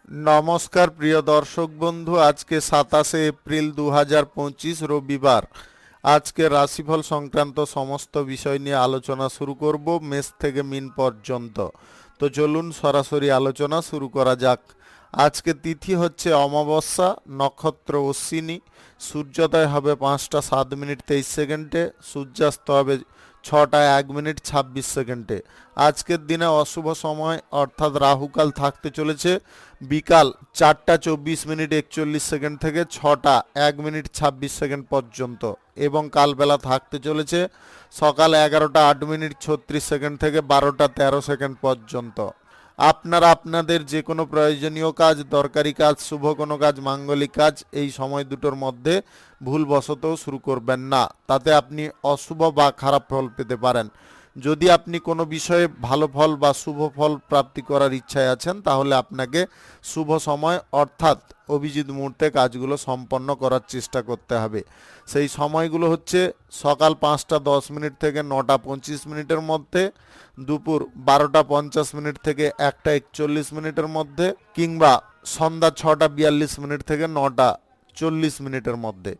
নমস্কার প্রিয় দর্শক বন্ধু, আজকে 27 এপ্রিল 2025 রবিবার। আজকে রাশিফল সংক্রান্ত সমস্ত বিষয় নিয়ে আলোচনা শুরু করব মেষ থেকে মিন পর্যন্ত। তো চলুন সরাসরি আলোচনা শুরু করা যাক। আজকে তিথি হচ্ছে অমাবস্যা, নক্ষত্র অশ্বিনী, সূর্যোদয় হবে 5টা 7 মিনিট 23 সেকেন্ডে, সূর্যাস্ত হবে 6টা 1 মিনিট 26 সেকেন্ডে। আজকের দিনে অশুভ সময় অর্থাৎ রাহুকাল থাকতে চলেছে বিকাল 4টা 24 মিনিট 41 সেকেন্ড থেকে 6টা 1 মিনিট 26 সেকেন্ড পর্যন্ত, এবং কালবেলা থাকতে চলেছে সকাল 11টা 8 মিনিট 36 সেকেন্ড থেকে 12টা 13 সেকেন্ড পর্যন্ত। আপনারা আপনাদের যে কোনো প্রয়োজনীয় কাজ, দরকারি কাজ, শুভ কোনো কাজ, মাঙ্গলিক কাজ এই সময় দুটোর মধ্যে ভুলবশতও শুরু করবেন না, তাতে আপনি অশুভ বা খারাপ ফল পেতে পারেন। যদি আপনি কোনো বিষয়ে ভালো ফল বা শুভ ফল প্রাপ্তি করার ইচ্ছায় আছেন, তাহলে আপনাকে শুভ সময় অর্থাৎ অভিজিৎ মুহূর্তে কাজগুলো সম্পন্ন করার চেষ্টা করতে হবে। সেই সময়গুলো হচ্ছে সকাল 5টা 10 মিনিট থেকে 9টা 25 মিনিটের মধ্যে, দুপুর 12টা 50 মিনিট থেকে 1টা 41 মিনিটের মধ্যে, কিংবা সন্ধ্যা 6টা 42 মিনিট থেকে 9টা 40 মিনিটের মধ্যে।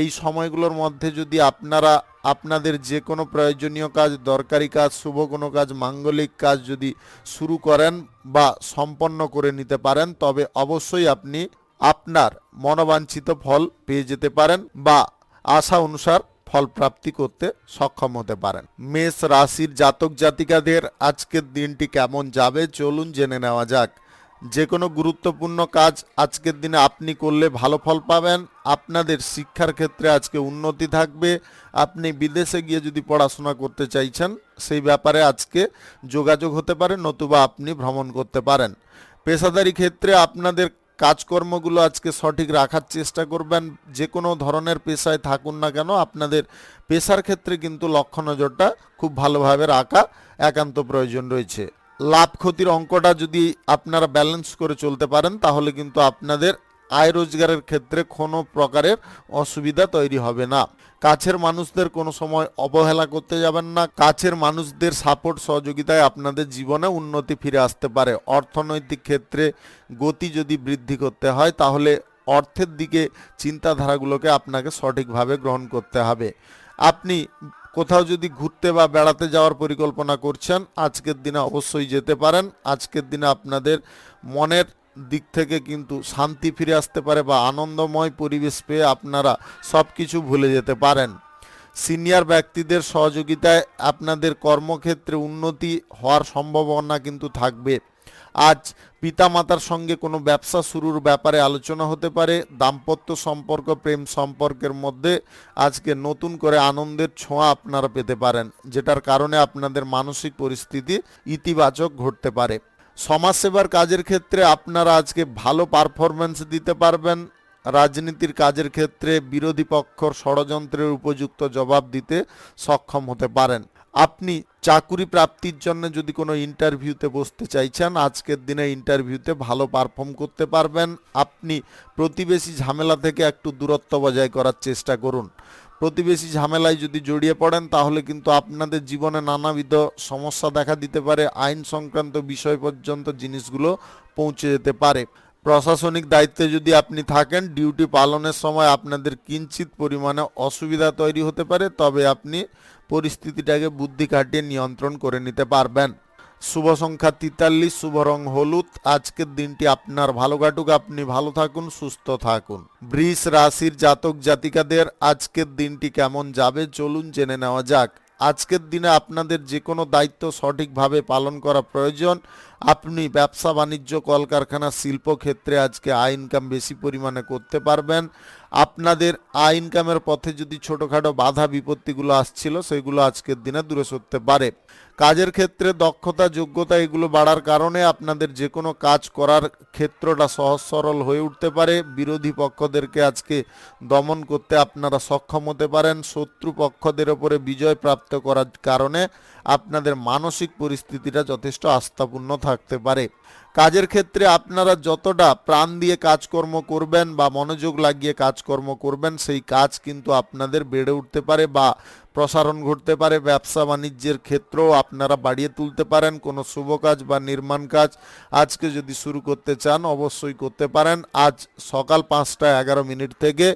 এই সময়গুলোর মধ্যে যদি আপনারা আপনাদের যে কোনো প্রয়োজনীয় কাজ, দরকারি কাজ, শুভ কোনো কাজ, মাঙ্গলিক কাজ যদি শুরু করেন বা সম্পন্ন করে নিতে পারেন, তবে অবশ্যই আপনি আপনার মনোবাঞ্ছিত ফল পেয়ে যেতে পারেন বা আশা অনুসার ফল প্রাপ্তি করতে সক্ষম হতে পারেন। মেষ রাশির জাতক জাতিকাদের আজকের দিনটি কেমন যাবে চলুন জেনে নেওয়া যাক। যে কোনো গুরুত্বপূর্ণ কাজ আজকের দিনে আপনি করলে ভালো ফল পাবেন। আপনাদের শিক্ষার ক্ষেত্রে আজকে উন্নতি থাকবে। আপনি বিদেশে গিয়ে যদি পড়াশোনা করতে চাইছেন, সেই ব্যাপারে আজকে যোগাযোগ হতে পারে, নতুবা আপনি ভ্রমণ করতে পারেন। পেশাদারি ক্ষেত্রে আপনাদের কাজকর্মগুলো আজকে সঠিক রাখার চেষ্টা করবেন। যে কোনো ধরনের পেশায় থাকুন না কেন, আপনাদের পেশার ক্ষেত্রে কিন্তু লক্ষ্য নজরটা খুব ভালোভাবে রাখা একান্ত প্রয়োজন রয়েছে। লাভ ক্ষতির অঙ্কটা যদি আপনারা ব্যালেন্স করে চলতে পারেন, তাহলে কিন্তু আপনাদের আয় রোজগারের ক্ষেত্রে কোনো প্রকারের অসুবিধা তৈরি হবে না। কাছের মানুষদের কোনো সময় অবহেলা করতে যাবেন না। কাছের মানুষদের সাপোর্ট সহযোগিতায় আপনাদের জীবনে উন্নতি ফিরে আসতে পারে। অর্থনৈতিক ক্ষেত্রে গতি যদি বৃদ্ধি করতে হয়, তাহলে অর্থের দিকে চিন্তাধারাগুলোকে আপনাকে সঠিকভাবে গ্রহণ করতে হবে। আপনি কোথাও যদি ঘুরতে বা বেড়াতে যাওয়ার পরিকল্পনা করছেন, আজকের দিনে অবশ্যই যেতে পারেন। আজকের দিনে আপনাদের মনের দিক থেকে কিন্তু শান্তি ফিরে আসতে পারে বা আনন্দময় পরিবেশ পেয়ে আপনারা সব কিছু ভুলে যেতে পারেন। সিনিয়র ব্যক্তিদের সহযোগিতায় আপনাদের কর্মক্ষেত্রে উন্নতি হওয়ার সম্ভাবনা কিন্তু থাকবে। আজ পিতামাতার সঙ্গে কোনো ব্যবসা শুরুর ব্যাপারে আলোচনা হতে পারে। দাম্পত্য সম্পর্ক, প্রেম সম্পর্কের মধ্যে আজকে নতুন করে আনন্দের ছোঁয়া আপনারা পেতে পারেন, যেটার কারণে আপনাদের মানসিক পরিস্থিতি ইতিবাচক ঘটতে পারে। সমাজসেবার কাজের ক্ষেত্রে আপনারা আজকে ভালো পারফরম্যান্স দিতে পারবেন। রাজনীতির কাজের ক্ষেত্রে বিরোধী পক্ষর ষড়যন্ত্রের উপযুক্ত জবাব দিতে সক্ষম হতে পারেন। আপনি চাকুরি প্রাপ্তির জন্য যদি কোনো ইন্টারভিউতে বসতে চাইছেন, আজকের দিনে ইন্টারভিউতে ভালো পারফর্ম করতে পারবেন। আপনি প্রতিবেশী ঝামেলা থেকে একটু দূরত্ব বজায় করার চেষ্টা করুন। প্রতিবেশী ঝামেলায় যদি জড়িয়ে পড়েন, তাহলে কিন্তু আপনাদের জীবনে নানাবিধ সমস্যা দেখা দিতে পারে। আইন সংক্রান্ত বিষয় পর্যন্ত জিনিসগুলো পৌঁছে যেতে পারে। প্রশাসনিক দায়িত্বে যদি আপনি থাকেন, ডিউটি পালনের সময় আপনাদের কিঞ্চিত পরিমাণে অসুবিধা তৈরি হতে পারে, তবে আপনি পরিস্থিতিটাকে বুদ্ধি খাটিয়ে নিয়ন্ত্রণ করে নিতে পারবেন। শুভ সংখ্যা 43, শুভ রং হলুদ। আজকের দিনটি আপনার ভালো কাটুক, আপনি ভালো থাকুন, সুস্থ থাকুন। বৃষ রাশির জাতক জাতিকাদের আজকের দিনটি কেমন যাবে চলুন জেনে নেওয়া যাক। আজকের দিনে আপনাদের যে কোনো দায়িত্ব সঠিকভাবে পালন করা প্রয়োজন। আপনি ব্যবসা বাণিজ্য, কলকারখানা, শিল্পক্ষেত্রে আজকে আয় ইনকাম বেশি পরিমাণে করতে পারবেন। আপনাদের আয় ইনকামের পথে যদি ছোটোখাটো বাধা বিপত্তিগুলো আসছিল, সেগুলো আজকের দিনে দূরে সরতে পারে। কাজের ক্ষেত্রে দক্ষতা, যোগ্যতা এগুলো বাড়ার কারণে আপনাদের যে কোনো কাজ করার ক্ষেত্রটা সহজ সরল হয়ে উঠতে পারে। বিরোধী পক্ষদেরকে আজকে দমন করতে আপনারা সক্ষম হতে পারেন। শত্রু পক্ষদের ওপরে বিজয় প্রাপ্ত করার কারণে আপনাদের মানসিক পরিস্থিতিটা যথেষ্ট আস্থাপূর্ণ থাকতে পারে। কাজের ক্ষেত্রে আপনারা যতটা প্রাণ দিয়ে কাজকর্ম করবেন বা মনোযোগ লাগিয়ে কাজকর্ম করবেন, সেই কাজ কিন্তু আপনাদের বেড়ে উঠতে পারে বা প্রসারণ ঘটতে পারে। ব্যবসা বাণিজ্যের ক্ষেত্রেও আপনারা বাড়িয়ে তুলতে পারেন। কোনো শুভ কাজ বা নির্মাণ কাজ আজকে যদি শুরু করতে চান অবশ্যই করতে পারেন। আজ সকাল 5:11 থেকে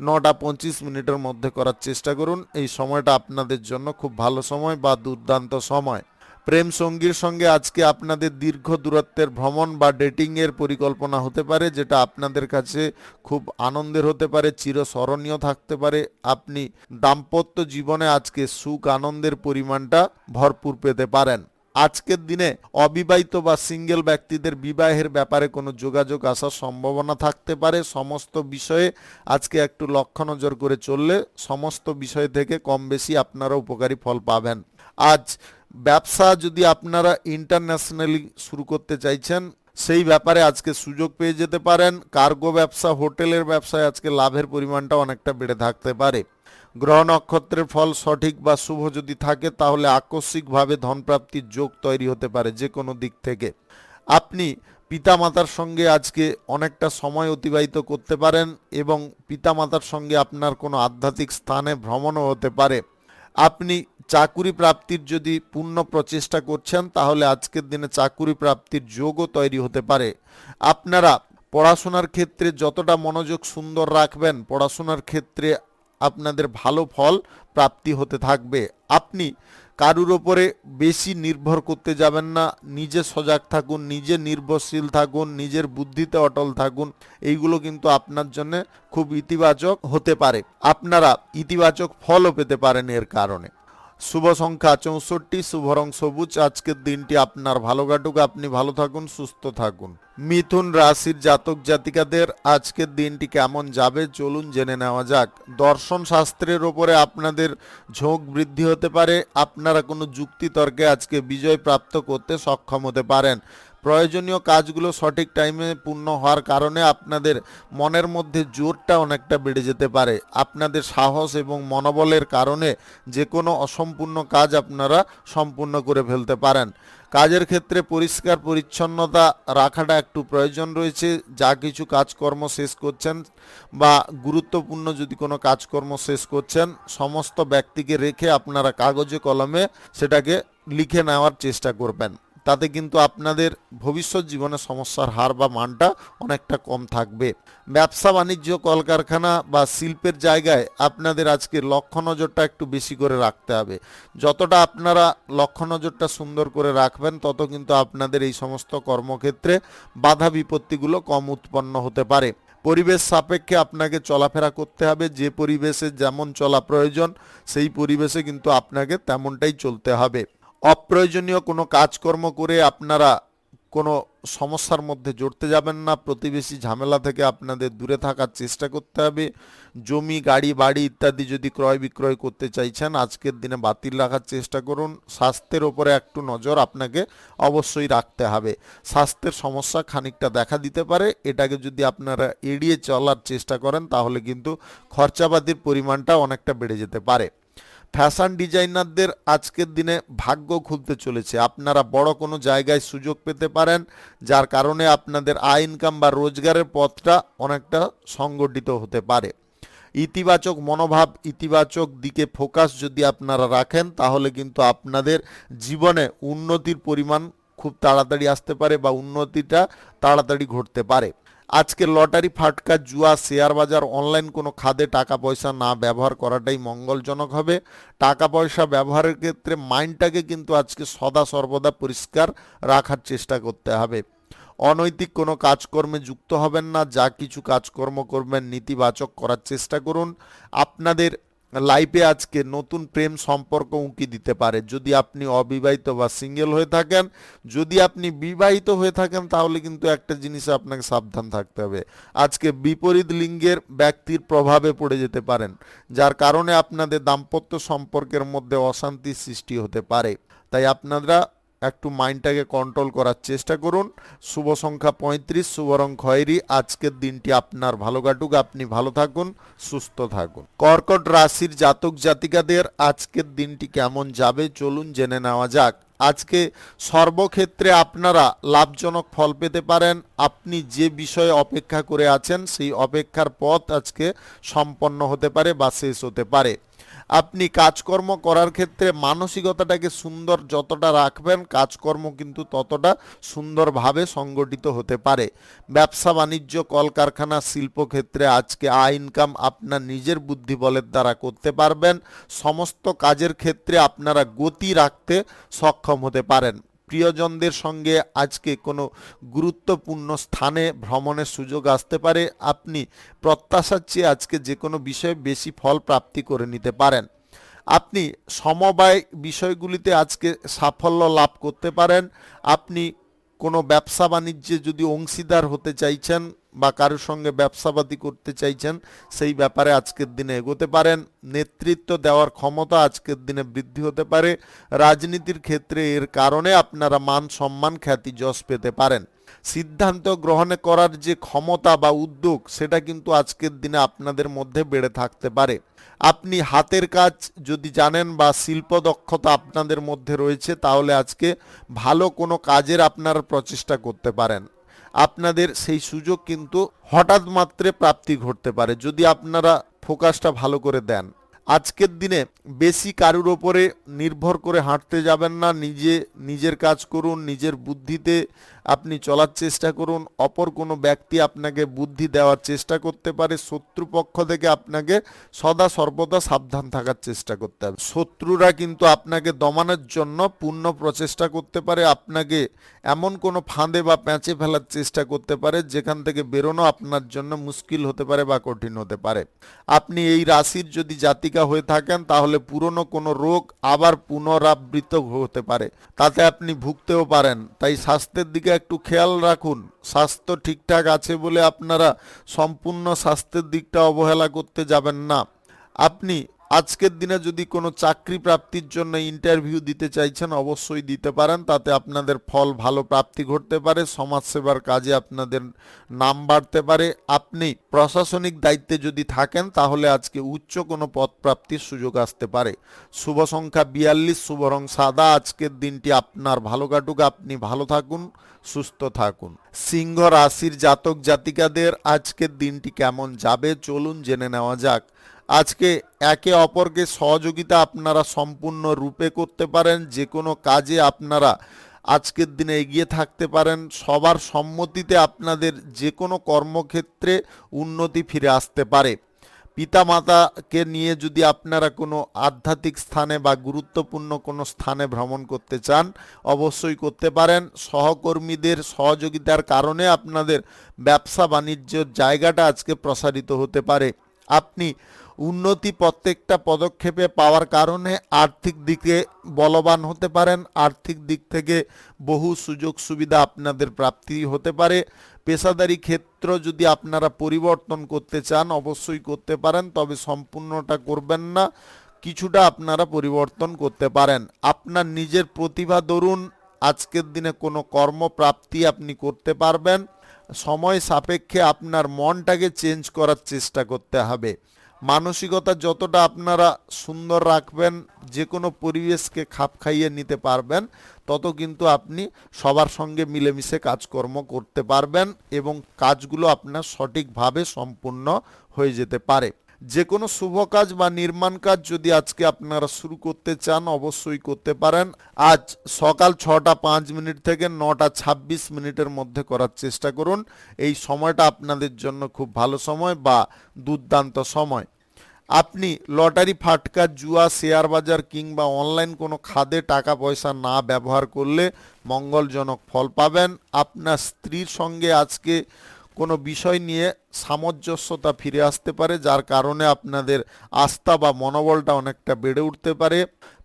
9:25 মধ্যে করার চেষ্টা করুন। এই সময়টা আপনাদের জন্য খুব ভালো সময় বা দুর্দান্ত সময়। প্রেম সঙ্গীর সঙ্গে আজকে আপনাদের দীর্ঘ দূরত্বের ভ্রমণ বা ডেটিংয়ের পরিকল্পনা হতে পারে, যেটা আপনাদের কাছে খুব আনন্দের হতে পারে, চিরস্মরণীয় থাকতে পারে। আপনি দাম্পত্য জীবনে আজকে সুখ আনন্দের পরিমাণটা ভরপুর পেতে পারেন। আজকের দিনে অবিবাহিত বা সিঙ্গেল ব্যক্তিদের বিবাহের ব্যাপারে কোনো যোগাযোগ আসার সম্ভাবনা থাকতে পারে। সমস্ত বিষয়ে আজকে একটু লক্ষ্য নজর করে চললে সমস্ত বিষয় থেকে কম বেশি আপনারা উপকারী ফল পাবেন। আজ ব্যবসা যদি আপনারা ইন্টারন্যাশনালি শুরু করতে চাইছেন, সেই ব্যাপারে আজকে সুযোগ পেয়ে যেতে পারেন। কার্গো ব্যবসা, হোটেলের ব্যবসায় আজকে লাভের পরিমাণটা অনেকটা বেড়ে থাকতে পারে। গ্রহ নক্ষত্রের ফল সঠিক বা শুভ যদি থাকে তাহলে আকস্মিকভাবে ধনপ্রাপ্তির যোগ তৈরি হতে পারে যে কোনো দিক থেকে। আপনি পিতামাতার সঙ্গে আজকে অনেকটা সময় অতিবাহিত করতে পারেন এবং পিতামাতার সঙ্গে আপনার কোনো আধ্যাত্মিক স্থানে ভ্রমণও হতে পারে। আপনি চাকুরি প্রাপ্তির যদি পূর্ণ প্রচেষ্টা করছেন তাহলে আজকের দিনে চাকুরি প্রাপ্তির যোগও তৈরি হতে পারে। আপনারা পড়াশোনার ক্ষেত্রে যতটা মনোযোগ সুন্দর রাখবেন, পড়াশোনার ক্ষেত্রে আপনাদের ভালো ফল প্রাপ্তি হতে থাকবে। আপনি কারুর ওপরে বেশি নির্ভর করতে যাবেন না, নিজে সজাগ থাকুন, নিজে নির্ভরশীল থাকুন, নিজের বুদ্ধিতে অটল থাকুন। এইগুলো কিন্তু আপনার জন্য খুব ইতিবাচক হতে পারে। আপনারা ইতিবাচক ফলও পেতে পারেন এর কারণে। শুভ সংখ্যা 64, শুভ রং সবুজ। আজকের দিনটি আপনার ভালো কাটুক, আপনি ভালো থাকুন, সুস্থ থাকুন। মিথুন রাশির জাতক জাতিকাদের আজকের দিনটি কেমন যাবে চলুন জেনে নেওয়া যাক। দর্শন শাস্ত্রের ওপরে আপনাদের ঝোঁক বৃদ্ধি হতে পারে। আপনারা কোনো যুক্তি তর্কে আজকে বিজয় প্রাপ্ত করতে সক্ষম হতে পারেন। প্রয়োজনীয় কাজগুলো সঠিক টাইমে পূর্ণ হওয়ার কারণে আপনাদের মনের মধ্যে জোরটা অনেকটা বেড়ে যেতে পারে। আপনাদের সাহস এবং মনোবলের কারণে যে কোনো অসম্পূর্ণ কাজ আপনারা সম্পূর্ণ করে ফেলতে পারেন। কাজের ক্ষেত্রে পরিষ্কার পরিচ্ছন্নতা রাখাটা একটু প্রয়োজন রয়েছে। যা কিছু কাজকর্ম শেষ করছেন বা গুরুত্বপূর্ণ যদি কোনো কাজকর্ম শেষ করছেন, সমস্ত ব্যক্তিকে রেখে আপনারা কাগজে কলমে সেটাকে লিখে নেওয়ার চেষ্টা করবেন। তাতে কিন্তু আপনাদের ভবিষ্যৎ জীবনে সমস্যার হার বা মানটা অনেকটা কম থাকবে। ব্যবসা বাণিজ্য, কলকারখানা বা শিল্পের জায়গায় আপনাদের আজকে লক্ষ্য নজরটা একটু বেশি করে রাখতে হবে। যতটা আপনারা লক্ষ্য নজরটা সুন্দর করে রাখবেন তত কিন্তু আপনাদের এই সমস্ত কর্মক্ষেত্রে বাধা বিপত্তিগুলো কম উৎপন্ন হতে পারে। পরিবেশ সাপেক্ষে আপনাকে চলাফেরা করতে হবে। যে পরিবেশে যেমন চলা প্রয়োজন সেই পরিবেশে কিন্তু আপনাকে তেমনটাই চলতে হবে। অপ্রয়োজনীয় কোনো কাজকর্ম করে আপনারা কোনো সমস্যার মধ্যে জড়তে যাবেন না। প্রতিবেশী ঝামেলা থেকে আপনাদের দূরে থাকার চেষ্টা করতে হবে। জমি, গাড়ি, বাড়ি ইত্যাদি যদি ক্রয় বিক্রয় করতে চাইছেন আজকের দিনে বাতিল রাখার চেষ্টা করুন। স্বাস্থ্যের ওপরে একটু নজর আপনাকে অবশ্যই রাখতে হবে। স্বাস্থ্যের সমস্যা খানিকটা দেখা দিতে পারে। এটাকে যদি আপনারা এড়িয়ে চলার চেষ্টা করেন তাহলে কিন্তু খরচাপাতির পরিমাণটা অনেকটা বেড়ে যেতে পারে। ফ্যাশন ডিজাইনারদের আজকের দিনে ভাগ্য খুলতে চলেছে। আপনারা বড় কোনো জায়গায় সুযোগ পেতে পারেন, যার কারণে আপনাদের আয় ইনকাম বা রোজগারের পথটা অনেকটা সংগঠিত হতে পারে। ইতিবাচক মনোভাব, ইতিবাচক দিকে ফোকাস যদি আপনারা রাখেন তাহলে কিন্তু আপনাদের জীবনে উন্নতির পরিমাণ খুব তাড়াতাড়ি আসতে পারে বা উন্নতিটা তাড়াতাড়ি ঘটতে পারে। আজকে লটারি, ফাটকা, জুয়া, শেয়ার বাজার, অনলাইন কোনো খাতে টাকা পয়সা না ব্যবহার করাটাই মঙ্গলজনক হবে। টাকা পয়সা ব্যবহারের ক্ষেত্রে মাইন্ডটাকে কিন্তু আজকে সদা সর্বদা পরিষ্কার রাখার চেষ্টা করতে হবে। অনৈতিক কোনো কাজকর্মে যুক্ত হবেন না। যা কিছু কাজকর্ম করবেন নেতিবাচক করার চেষ্টা করুন। আপনাদের লাইফে আজকে নতুন প্রেম সম্পর্ক উঁকি দিতে পারে যদি আপনি অবিবাহিত বা সিঙ্গেল হয়ে থাকেন। যদি আপনি বিবাহিত হয়ে থাকেন তাহলে কিন্তু একটা জিনিসে আপনাকে সাবধান থাকতে হবে। আজকে বিপরীত লিঙ্গের ব্যক্তির প্রভাবে পড়ে যেতে পারেন, যার কারণে আপনাদের দাম্পত্য সম্পর্কের মধ্যে অশান্তির সৃষ্টি হতে পারে। তাই আপনারা একটু মাইন্ডটাকে কন্ট্রোল করার চেষ্টা করুন। শুভ সংখ্যা 35, শুভ রং খয়েরি। আজকের দিনটি আপনার ভালো কাটুক, আপনি ভালো থাকুন, সুস্থ থাকুন। কর্কট রাশির জাতক জাতিকাদের আজকের দিনটি কেমন যাবে চলুন জেনে নেওয়া যাক। আজকে সর্বক্ষেত্রে আপনারা লাভজনক ফল পেতে পারেন। আপনি যে বিষয়ে অপেক্ষা করে আছেন সেই অপেক্ষার পথ আজকে সম্পন্ন হতে পারে বা শেষ হতে পারে। আপনি কাজকর্ম করার ক্ষেত্রে মানসিকতাটাকে সুন্দর যতটা রাখবেন, কাজকর্ম কিন্তু ততটা সুন্দরভাবে সংগঠিত হতে পারে। ব্যবসা বাণিজ্য, কলকারখানা, শিল্পক্ষেত্রে আজকে আয় ইনকাম আপনার নিজের বুদ্ধি বলের দ্বারা করতে পারবেন। সমস্ত কাজের ক্ষেত্রে আপনারা গতি রাখতে সক্ষম হতে পারেন। প্রিয়জনদের সঙ্গে আজকে কোনো গুরুত্বপূর্ণ স্থানে ভ্রমণের সুযোগ আসতে পারে। আপনি প্রত্যাশার চেয়ে আজকে যে কোনো বিষয়ে বেশি ফল প্রাপ্তি করে নিতে পারেন। আপনি সমবায় বিষয়গুলিতে আজকে সাফল্য লাভ করতে পারেন। আপনি কোনো ব্যবসা বাণিজ্যে যদি অংশীদার হতে চাইছেন বা কারোর সঙ্গে ব্যবসাপাতি করতে চাইছেন, সেই ব্যাপারে আজকের দিনে এগোতে পারেন। নেতৃত্ব দেওয়ার ক্ষমতা আজকের দিনে বৃদ্ধি হতে পারে। রাজনীতির ক্ষেত্রে এর কারণে আপনারা মান সম্মান খ্যাতি যশ পেতে পারেন। সিদ্ধান্ত গ্রহণ করার যে ক্ষমতা বা উদ্যোগ, সেটা কিন্তু আজকের দিনে আপনাদের মধ্যে বেড়ে থাকতে পারে। আপনি হাতের কাজ যদি জানেন বা শিল্প দক্ষতা আপনাদের মধ্যে রয়েছে, তাহলে আজকে ভালো কোনো কাজের আপনারা প্রচেষ্টা করতে পারেন। আপনাদের সেই সুযোগ কিন্তু হঠাৎ মাত্রে প্রাপ্তি ঘটতে পারে যদি আপনারা ফোকাসটা ভালো করে দেন। আজকের দিনে বেশি কারুর ওপরে নির্ভর করে হাঁটতে যাবেন না। নিজের কাজ করুন, নিজের বুদ্ধিতে আপনি চলার চেষ্টা করুন। অপর কোনো ব্যক্তি আপনাকে বুদ্ধি দেওয়ার চেষ্টা করতে পারে। শত্রুপক্ষ থেকে আপনাকে সদা সর্বদা সাবধান থাকার চেষ্টা করতে হবে। শত্রুরা কিন্তু আপনাকে দমানোর জন্য পূর্ণ প্রচেষ্টা করতে পারে। আপনাকে এমন কোনো ফাঁদে বা প্যাঁচে ফেলার চেষ্টা করতে পারে যেখান থেকে বেরোনো আপনার জন্য মুশকিল হতে পারে বা কঠিন হতে পারে। আপনি এই রাশির যদি জাতিকা হয়ে থাকেন, তাহলে পুরনো কোনো রোগ আবার পুনরাবৃত্ত হতে পারে, তাতে আপনি ভুগতেও পারেন। তাই স্বাস্থ্যের দিকে একটু খেয়াল রাখুন। স্বাস্থ্য ঠিকঠাক আছে বলে আপনারা সম্পূর্ণ স্বাস্থ্যের দিকটা অবহেলা করতে যাবেন না। আপনি আজকের দিনে যদি কোনো চাকরি প্রাপ্তির জন্য ইন্টারভিউ দিতে চাইছেন, অবশ্যই দিতে পারেন। তাতে আপনাদের ফল ভালো প্রাপ্তি ঘটতে পারে। সমাজসেবার কাজে আপনাদের নাম বাড়তে পারে। আপনি প্রশাসনিক দায়িত্বে যদি থাকেন, তাহলে আজকে উচ্চ কোনো পদ প্রাপ্তির সুযোগ আসতে পারে। শুভ সংখ্যা 42, শুভ রং সাদা। আজকের দিনটি আপনার ভালো কাটুক, আপনি ভালো থাকুন, সুস্থ থাকুন। সিংহ রাশির জাতক জাতিকাদের আজকের দিনটি কেমন যাবে চলুন জেনে নেওয়া যাক। আজকে একে অপরকে সহযোগিতা আপনারা সম্পূর্ণ রূপে করতে পারেন। যে কোনো কাজে আপনারা আজকের দিনে এগিয়ে থাকতে পারেন। সবার সম্মতিতে আপনাদের যে কোনো কর্মক্ষেত্রে উন্নতি ফিরে আসতে পারে। পিতামাতাকে নিয়ে যদি আপনারা কোনো আধ্যাত্মিক স্থানে বা গুরুত্বপূর্ণ কোনো স্থানে ভ্রমণ করতে চান, অবশ্যই করতে পারেন। সহকর্মীদের সহযোগিতার কারণে আপনাদের ব্যবসা বাণিজ্যের জায়গাটা আজকে প্রসারিত হতে পারে। আপনি উন্নতি প্রত্যেকটা পদক্ষেপে পাওয়ার কারণে আর্থিক দিকে বলবান হতে পারেন। আর্থিক দিক থেকে বহু সুযোগ সুবিধা আপনাদের প্রাপ্তি হতে পারে। পেশাদারি ক্ষেত্র যদি আপনারা পরিবর্তন করতে চান, অবশ্যই করতে পারেন, তবে সম্পূর্ণটা করবেন না, কিছুটা আপনারা পরিবর্তন করতে পারেন। আপনার নিজের প্রতিভা দরুন আজকের দিনে কোনো কর্মপ্রাপ্তি আপনি করতে পারবেন। সময় সাপেক্ষে আপনার মনটাকে চেঞ্জ করার চেষ্টা করতে হবে। মানসিকতা যতটা আপনারা সুন্দর রাখবেন, যে কোনো পরিবেশকে খাপ খাইয়ে নিতে পারবেন, তত কিন্তু আপনি সবার সঙ্গে মিলেমিশে কাজকর্ম করতে পারবেন এবং কাজগুলো আপনার সঠিকভাবে সম্পূর্ণ হয়ে যেতে পারে। যে কোনো শুভ কাজ বা নির্মাণ কাজ যদি আজকে আপনারা শুরু করতে চান, অবশ্যই করতে পারেন। আজ সকাল 6টা 5 মিনিট থেকে 9টা 26 মিনিটের মধ্যে করার চেষ্টা করুন। এই সময়টা আপনাদের জন্য খুব ভালো সময় বা দুর্দান্ত সময়। আপনি লটারি, ফাটকা, জুয়া, শেয়ার বাজার কিংবা অনলাইন কোনো খাদে টাকা পয়সা না ব্যবহার করলে মঙ্গলজনক ফল পাবেন। আপনার স্ত্রীর সঙ্গে আজকে কোনো বিষয় নিয়ে সামঞ্জস্যতা ফিরে আসতে পারে, যার কারণে আপনাদের আস্থা বা মনোবলটা অনেকটা বেড়ে উঠতে পারে।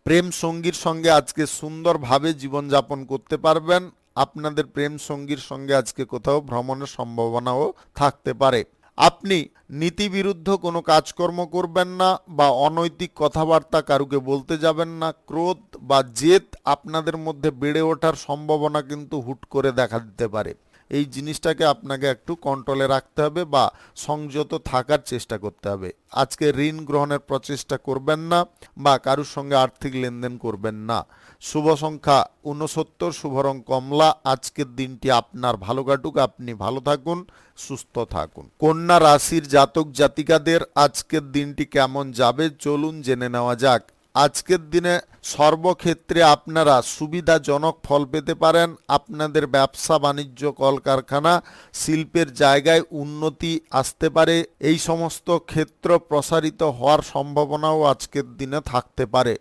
প্রেম সঙ্গীর সঙ্গে আজকে সুন্দরভাবে জীবনযাপন করতে পারবেন। আপনাদের প্রেম সঙ্গীর সঙ্গে আজকে কোথাও ভ্রমণের সম্ভাবনাও থাকতে পারে। আপনি নীতিবিরুদ্ধ কোনো কাজকর্ম করবেন না বা অনৈতিক কথাবার্তা কারুকে বলতে যাবেন না। ক্রোধ বা জেদ আপনাদের মধ্যে বেড়ে ওঠার সম্ভাবনা কিন্তু হুট করে দেখা দিতে পারে। এই জিনিসটাকে আপনাকে একটু কন্ট্রোলে রাখতে হবে বা সংযত থাকার চেষ্টা করতে হবে। আজকে ঋণ গ্রহণের প্রচেষ্টা করবেন না বা কারুর সঙ্গে আর্থিক লেনদেন করবেন না। শুভ সংখ্যা 69, শুভ রং কমলা। আজকের দিনটি আপনার ভালো কাটুক, আপনি ভালো থাকুন, সুস্থ থাকুন। কন্যা রাশির জাতক জাতিকাদের আজকের দিনটি কেমন যাবে চলুন জেনে নেওয়া যাক। আজকের দিনে সর্বক্ষেত্রে আপনারা সুবিধাজনক ফল পেতে পারেন। আপনাদের ব্যবসা বাণিজ্য, কলকারখানা, শিল্পের জায়গায় উন্নতি আসতে পারে। এই সমস্ত ক্ষেত্র প্রসারিত হওয়ার সম্ভাবনাও আজকের দিনে থাকতে পারে।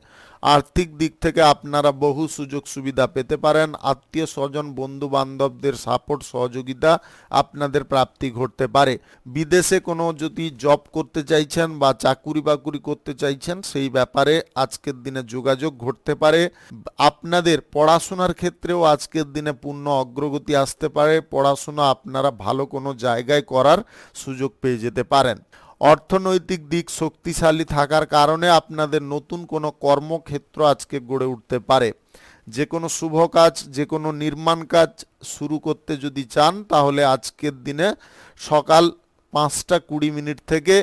আর্থিক দিক থেকে আপনারা বহু সুযোগ সুবিধা পেতে পারেন। আত্মীয় স্বজন, বন্ধু বান্ধবদের সাপোর্ট সহযোগিতা আপনাদের প্রাপ্তি ঘটতে পারে। বিদেশে কোনো যদি জব করতে চাইছেন বা চাকুরি বাকুরি করতে চাইছেন, সেই ব্যাপারে আজকের দিনে যোগাযোগ ঘটতে পারে। আপনাদের পড়াশোনার ক্ষেত্রেও আজকের দিনে পূর্ণ অগ্রগতি আসতে পারে। পড়াশোনা আপনারা ভালো কোনো জায়গায় করার সুযোগ পেয়ে যেতে পারেন। অর্থনৈতিক দিক শক্তিশালী থাকার কারণে আপনাদের নতুন কোনো কর্মক্ষেত্র আজকে গড়ে উঠতে পারে। যে কোনো শুভ কাজ, যে কোনো নির্মাণ কাজ শুরু করতে যদি চান, তাহলে আজকের দিনে সকাল 5টা 20 মিনিট থেকে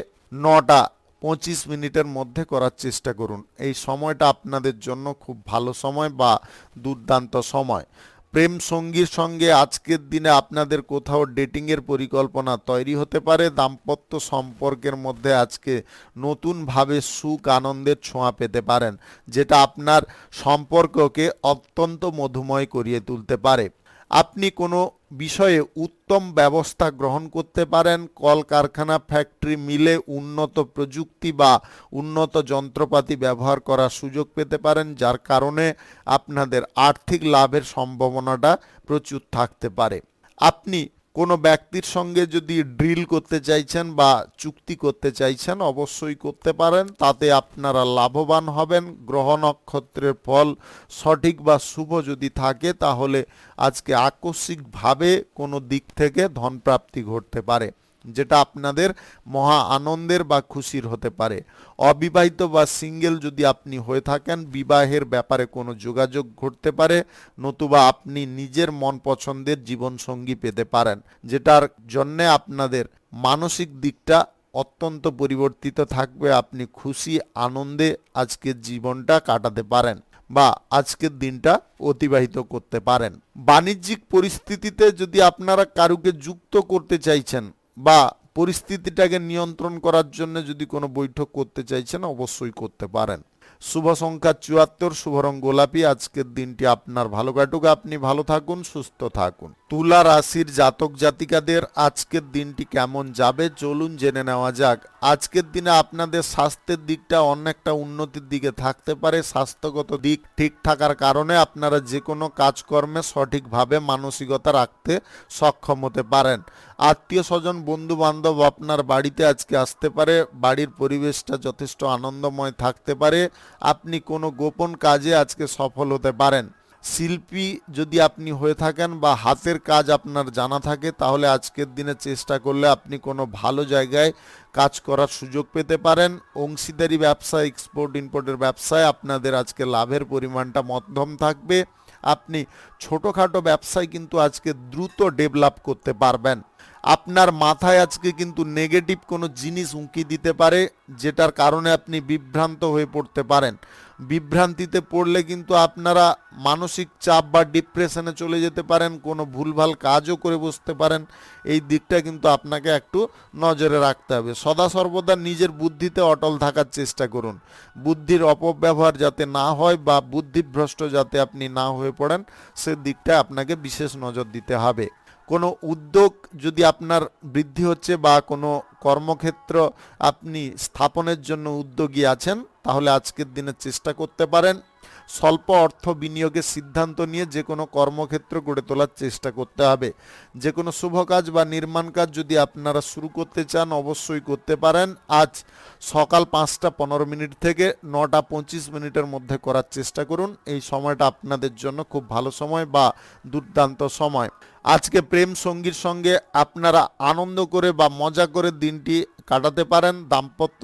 9টা 25 মিনিটের মধ্যে করার চেষ্টা করুন। এই সময়টা আপনাদের জন্য খুব ভালো সময় বা দুর্দান্ত সময়। প্রেম সঙ্গীর সঙ্গে আজকের দিনে আপনাদের কোথাও ডেটিংয়ের পরিকল্পনা তৈরি হতে পারে। দাম্পত্য সম্পর্কের মধ্যে আজকে নতুনভাবে সুখ আনন্দের ছোঁয়া পেতে পারেন, যেটা আপনার সম্পর্ককে অত্যন্ত মধুময় করিয়ে তুলতে পারে। আপনি কোনো বিষয়ে উত্তম ব্যবস্থা গ্রহণ করতে পারেন। কলকারখানা, ফ্যাক্টরি, মিলে উন্নত প্রযুক্তি বা উন্নত যন্ত্রপাতি ব্যবহার করার সুযোগ পেতে পারেন, যার কারণে আপনাদের আর্থিক লাভের সম্ভাবনাটা প্রচুর থাকতে পারে। আপনি কোনো ব্যক্তির সঙ্গে যদি ডিল করতে চাইছেন বা চুক্তি করতে চাইছেন, অবশ্যই করতে পারেন। তাতে আপনারা লাভবান হবেন। গ্রহ নক্ষত্রের ফল সঠিক বা শুভ যদি থাকে, তাহলে আজকে আকস্মিকভাবে কোনো দিক থেকে ধনপ্রাপ্তি ঘটতে পারে, যেটা আপনাদের মহা আনন্দের বা খুশির হতে পারে। অবিবাহিত বা সিঙ্গেল যদি আপনি হয়ে থাকেন, বিবাহের ব্যাপারে কোনো যোগাযোগ ঘটতে পারে, নতুবা আপনি নিজের মন পছন্দের জীবনসঙ্গী পেতে পারেন, যেটার জন্যে আপনাদের মানসিক দিকটা অত্যন্ত পরিবর্তিত থাকবে। আপনি খুশি আনন্দে আজকের জীবনটা কাটাতে পারেন বা আজকের দিনটা অতিবাহিত করতে পারেন। বাণিজ্যিক পরিস্থিতিতে যদি আপনারা কারুকে যুক্ত করতে চাইছেন বা পরিস্থিতিটাকে নিয়ন্ত্রণ করার জন্য যদি কোনো বৈঠক করতে চাইছেন, অবশ্যই করতে পারেন। শুভ সংখ্যা 74, শুভ রং গোলাপি। আজকের দিনটি আপনার ভালো কাটুক, আপনি ভালো থাকুন, সুস্থ থাকুন। তুলা রাশির জাতক জাতিকাদের আজকের দিনটি কেমন যাবে চলুন জেনে নেওয়া যাক। আজকের দিনে আপনাদের স্বাস্থ্যের দিকটা অনেকটা উন্নতির দিকে থাকতে পারে। স্বাস্থ্যগত দিক ঠিক থাকার কারণে আপনারা যে কোনো কাজকর্মে সঠিকভাবে মানসিকতা রাখতে সক্ষম হতে পারেন। আত্মীয় স্বজন, বন্ধু বান্ধব আপনার বাড়িতে আজকে আসতে পারে। বাড়ির পরিবেশটা যথেষ্ট আনন্দময় থাকতে পারে। আপনি কোনো গোপন কাজে আজকে সফল হতে পারেন। শিল্পী যদি আপনি হয়ে থাকেন বা হাতের কাজ আপনার জানা থাকে, তাহলে আজকের দিনে চেষ্টা করলে আপনি কোনো ভালো জায়গায় কাজ করার সুযোগ পেতে পারেন। অংশীদারি ব্যবসা, এক্সপোর্ট ইম্পোর্টের ব্যবসায় আপনাদের আজকে লাভের পরিমাণটা মধ্যম থাকবে। আপনি ছোটোখাটো ব্যবসায় কিন্তু আজকে দ্রুত ডেভেলপ করতে পারবেন। আপনার মাথায় আজকে কিন্তু নেগেটিভ কোনো জিনিস উঁকি দিতে পারে, যেটার কারণে আপনি বিভ্রান্ত হয়ে পড়তে পারেন। বিভ্রান্তিতে পড়লে কিন্তু আপনারা মানসিক চাপ বা ডিপ্রেশনে চলে যেতে পারেন, কোনো ভুলভাল কাজও করে বসতে পারেন। এই দিকটা কিন্তু আপনাকে একটু নজরে রাখতে হবে। সদা সর্বদা নিজের বুদ্ধিতে অটল থাকার চেষ্টা করুন। বুদ্ধির অপব্যবহার যাতে না হয় বা বুদ্ধিভ্রষ্ট যাতে আপনি না হয়ে পড়েন, সে দিকটা আপনাকে বিশেষ নজর দিতে হবে। কোনো উদ্যোগ যদি আপনার বৃদ্ধি হচ্ছে বা কোনো কর্মক্ষেত্র আপনি স্থাপনের জন্য উদ্যোগী আছেন, তাহলে আজকের দিনে চেষ্টা করতে পারেন। স্বল্প অর্থ বিনিয়োগের সিদ্ধান্ত নিয়ে যে কোনো কর্মক্ষেত্র গড়ে তোলার চেষ্টা করতে হবে। যে কোনো শুভ কাজ বা নির্মাণ কাজ যদি আপনারা শুরু করতে চান অবশ্যই করতে পারেন। আজ সকাল 5:15 থেকে 9:25 মধ্যে করার চেষ্টা করুন। এই সময়টা আপনাদের জন্য খুব ভালো সময় বা দুর্দান্ত সময়। আজকে প্রেম সঙ্গীর সঙ্গে আপনারা আনন্দ করে বা মজা করে দিনটি কাটাতে পারেন। দাম্পত্য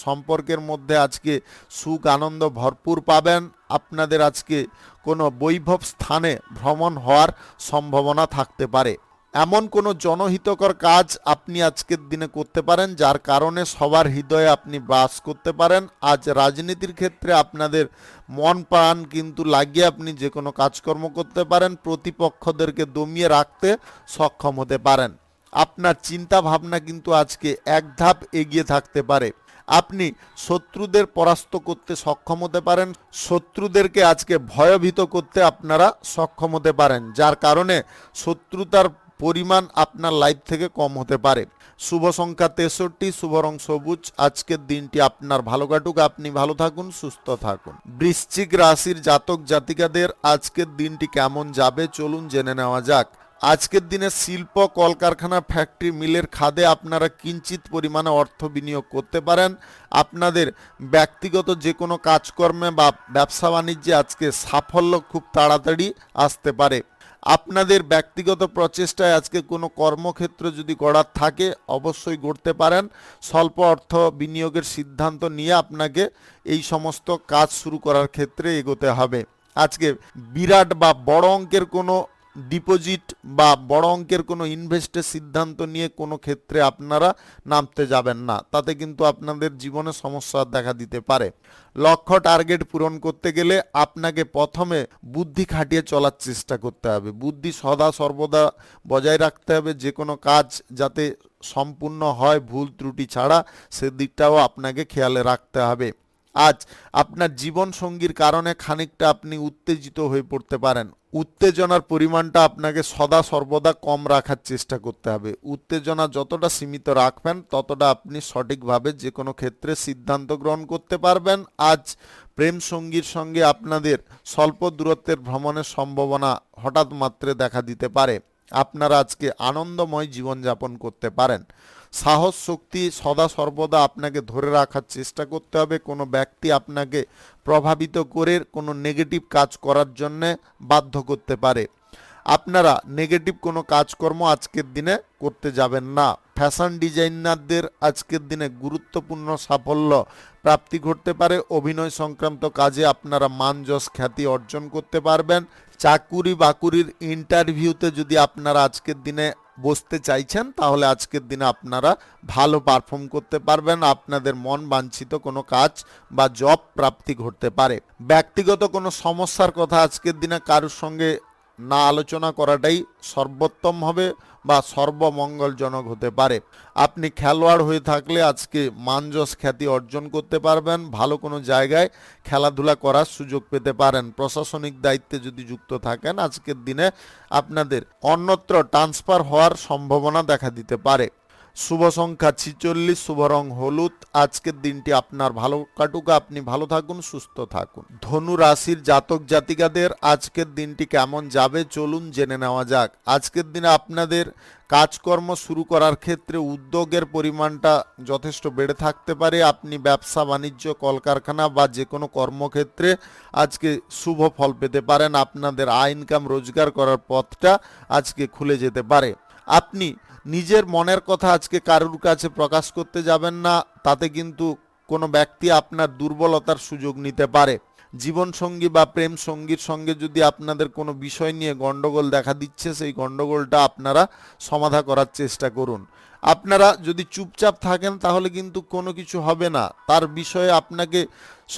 সম্পর্কের মধ্যে আজকে সুখ আনন্দ ভরপুর পাবেন। আপনাদের আজকে কোনো বৈভব স্থানে ভ্রমণ হওয়ার সম্ভাবনা থাকতে পারে। এমন কোনো জনহিতকর কাজ আপনি আজকের দিনে করতে পারেন যার কারণে সবার হৃদয়ে আপনি বাস করতে পারেন। আজ রাজনীতির ক্ষেত্রে আপনাদের মন প্রাণ কিন্তু লাগিয়ে আপনি যে কোনো কাজকর্ম করতে পারেন। প্রতিপক্ষদেরকে দমিয়ে রাখতে সক্ষম হতে পারেন। আপনার চিন্তা ভাবনা কিন্তু আজকে এক ধাপ এগিয়ে থাকতে পারে। আপনি শত্রুদের পরাস্ত করতে সক্ষম হতে পারেন। শত্রুদেরকে আজকে ভয়ভীত করতে আপনারা সক্ষম হতে পারেন, যার কারণে শত্রুতার পরিমাণ আপনার লাইফ থেকে কম হতে পারে। শুভ সংখ্যা 63, শুভ রং সবুজ। আজকের দিনটি আপনার ভালো কাটুক, আপনি ভালো থাকুন, সুস্থ থাকুন। বৃশ্চিক রাশির জাতক জাতিকাদের আজকের দিনটি কেমন যাবে চলুন জেনে নেওয়া যাক। আজকের দিনে শিল্প কলকারখানা ফ্যাক্টরি মিলের খাদে আপনারা কিঞ্চিত পরিমাণে অর্থ বিনিয়োগ করতে পারেন। আপনাদের ব্যক্তিগত যে কোনো কাজকর্মে বা ব্যবসা বাণিজ্যে আজকে সাফল্য খুব তাড়াতাড়ি আসতে পারে। আপনাদের ব্যক্তিগত প্রচেষ্টায় আজকে কোনো কর্মক্ষেত্র যদি গড়ার থাকে অবশ্যই গড়তে পারেন। স্বল্প অর্থ বিনিয়োগের সিদ্ধান্ত নিয়ে আপনাকে এই সমস্ত কাজ শুরু করার ক্ষেত্রে এগোতে হবে। আজকে বিরাট বা বড় অঙ্কের কোনো ডিপোজিট বা বড় অঙ্কের কোনো ইনভেস্টের সিদ্ধান্ত নিয়ে কোনো ক্ষেত্রে আপনারা নামতে যাবেন না, তাতে কিন্তু আপনাদের জীবনে সমস্যা দেখা দিতে পারে। লক্ষ্য টার্গেট পূরণ করতে গেলে আপনাকে প্রথমে বুদ্ধি খাটিয়ে চলার চেষ্টা করতে হবে। বুদ্ধি সদা সর্বদা বজায় রাখতে হবে, যে কোনো কাজ যাতে সম্পূর্ণ হয় ভুল ত্রুটি ছাড়া সেদিকটাও আপনাকে খেয়ালে রাখতে হবে। আজ আপনার জীবন সঙ্গীর কারণে খানিকটা আপনি উত্তেজিত হয়ে পড়তে পারেন। উত্তেজনার পরিমাণটা আপনাকে সদা সর্বদা কম রাখার চেষ্টা করতে হবে। উত্তেজনা যতটা সীমিত রাখবেন ততটা আপনি সঠিকভাবে যে কোনো ক্ষেত্রে সিদ্ধান্ত গ্রহণ করতে পারবেন। আজ প্রেম সঙ্গীর সঙ্গে আপনাদের স্বল্প দূরত্বের ভ্রমণের সম্ভাবনা হঠাৎ মাত্রে দেখা দিতে পারে। আপনারা আজকে আনন্দময় জীবনযাপন করতে পারেন। সাহস শক্তি সদা সর্বদা আপনাকে ধরে রাখার চেষ্টা করতে হবে। কোনো ব্যক্তি আপনাকে প্রভাবিত করে কোনো নেগেটিভ কাজ করার জন্যে বাধ্য করতে পারে। আপনারা নেগেটিভ কোনো কাজকর্ম আজকের দিনে করতে যাবেন না। ফ্যাশন ডিজাইনারদের আজকের দিনে গুরুত্বপূর্ণ সাফল্য প্রাপ্তি ঘটতে পারে। অভিনয় সংক্রান্ত কাজে আপনারা মান যশ খ্যাতি অর্জন করতে পারবেন। চাকুরি বাকুরির ইন্টারভিউতে যদি আপনারা আজকের দিনে বসতে চাইছেন তাহলে আজকের দিনে আপনারা ভালো পারফর্ম করতে পারবেন। আপনাদের মন বাঞ্ছিত কোনো কাজ বা জব প্রাপ্তি ঘটতে পারে। ব্যক্তিগত কোনো সমস্যার কথা আজকের দিনে কারোর সঙ্গে না আলোচনা করাটাই সর্বোত্তম হবে বা সর্বমঙ্গলজনক হতে পারে। আপনি খেলোয়াড় হয়ে থাকলে আজকে মান যশ খ্যাতি অর্জন করতে পারবেন। ভালো কোনো জায়গায় খেলাধুলা করার সুযোগ পেতে পারেন। প্রশাসনিক দায়িত্বে যদি যুক্ত থাকেন আজকের দিনে আপনাদের অন্যত্র ট্রান্সফার হওয়ার সম্ভাবনা দেখা দিতে পারে। শুভ সংখ্যা 46, শুভ রং হলুদ। আজকের দিনটি আপনার ভালো কাটুক, আপনি ভালো থাকুন, সুস্থ থাকুন। ধনু রাশির জাতক জাতিকাদের আজকের দিনটি কেমন যাবে চলুন জেনে নেওয়া যাক। আজকের দিনে আপনাদের কাজকর্ম শুরু করার ক্ষেত্রে উদ্যোগের পরিমাণটা যথেষ্ট বেড়ে থাকতে পারে। আপনি ব্যবসা বাণিজ্য কলকারখানা বা যে কোনো কর্মক্ষেত্রে আজকে শুভ ফল পেতে পারেন। আপনাদের আয় ইনকাম রোজগার করার পথটা আজকে খুলে যেতে পারে। আপনি নিজের মনের কথা আজকে কারোর কাছে প্রকাশ করতে যাবেন না, তাতে কিন্তু কোনো ব্যক্তি আপনার দুর্বলতার সুযোগ নিতে পারে। জীবন সঙ্গী বা প্রেম সঙ্গীর সঙ্গে যদি আপনাদের কোনো বিষয় নিয়ে গন্ডগোল দেখা দিচ্ছে সেই গন্ডগোলটা আপনারা সমাধা করার চেষ্টা করুন। আপনারা যদি চুপচাপ থাকেন তাহলে কিন্তু কোনো কিছু হবে না। তার বিষয়ে আপনাকে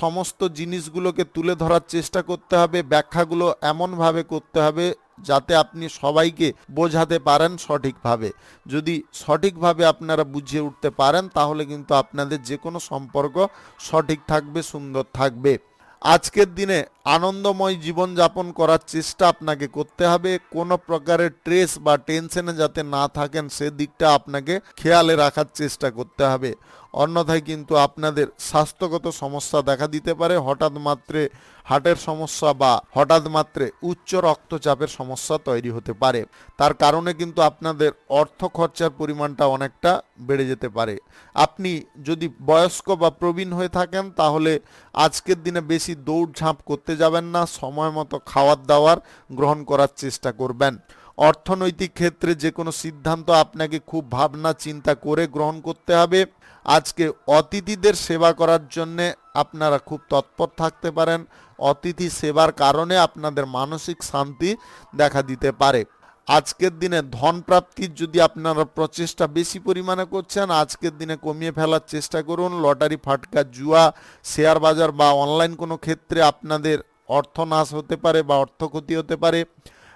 সমস্ত জিনিসগুলোকে তুলে ধরার চেষ্টা করতে হবে। ব্যাখ্যাগুলো এমনভাবে করতে হবে যাতে আপনি সবাইকে বোঝাতে পারেন সঠিকভাবে। যদি সঠিকভাবে আপনারা বুঝিয়ে উঠতে পারেন তাহলে কিন্তু আপনাদের যে কোনো সম্পর্ক সঠিক থাকবে, সুন্দর থাকবে। আজকের দিনে আনন্দময় জীবনযাপন করার চেষ্টা আপনাকে করতে হবে। কোনো প্রকারের স্ট্রেস বা টেনশনে যাতে না থাকেন সেদিকটা আপনাকে খেয়ালে রাখার চেষ্টা করতে হবে। অন্যথায় কিন্তু আপনাদের স্বাস্থ্যগত সমস্যা দেখা দিতে পারে, হঠাৎ মাত্রে হার্টের সমস্যা বা হঠাৎ মাত্রে উচ্চ রক্তচাপের সমস্যা তৈরি হতে পারে। তার কারণে কিন্তু আপনাদের অর্থ খরচার পরিমাণটা অনেকটা বেড়ে যেতে পারে। আপনি যদি বয়স্ক বা প্রবীণ হয়ে থাকেন তাহলে আজকের দিনে বেশি দৌড়ঝাঁপ করতে যাবেন না, সময় মতো খাওয়ার দাওয়ার গ্রহণ করার চেষ্টা করবেন। অর্থনৈতিক ক্ষেত্রে যে কোনো সিদ্ধান্ত আপনাকে খুব ভাবনা চিন্তা করে গ্রহণ করতে হবে। আজকে অতিথিদের সেবা করার জন্যে আপনারা খুব তৎপর থাকতে পারেন। অতিথি সেবার কারণে আপনাদের মানসিক শান্তি দেখা দিতে পারে। আজকের দিনে ধন প্রাপ্তির যদি আপনারা প্রচেষ্টা বেশি পরিমাণে করছেন, আজকের দিনে কমিয়ে ফেলার চেষ্টা করুন। লটারি, ফাটকা, জুয়া, শেয়ার বাজার বা অনলাইন কোনো ক্ষেত্রে আপনাদের অর্থ নাশ হতে পারে বা অর্থ ক্ষতি হতে পারে।